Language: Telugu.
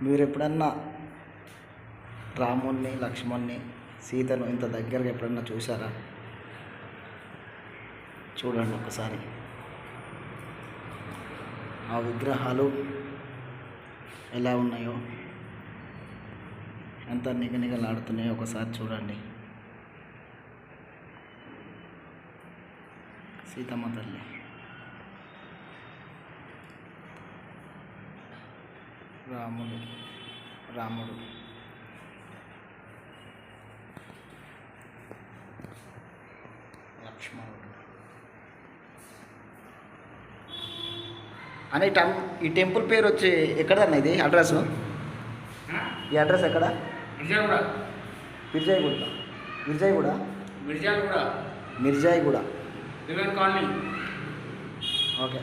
మీరు ఎప్పుడన్నా రాముణ్ణి లక్ష్మణ్ణి సీతను ఇంత దగ్గరగా ఎప్పుడన్నా చూసారా? చూడండి ఒకసారి ఆ విగ్రహాలు ఎలా ఉన్నాయో, ఎంత నిగనిగలాడుతున్నాయో ఒకసారి చూడండి. సీతమ్మ తల్లి, రాముడు, లక్ష్మణుడు అని ఈ టెంపుల్ పేరు వచ్చి ఎక్కడన్నా ఇది అడ్రస్? ఈ అడ్రస్ ఎక్కడ? మిర్జాయిగూడ. ఓకే.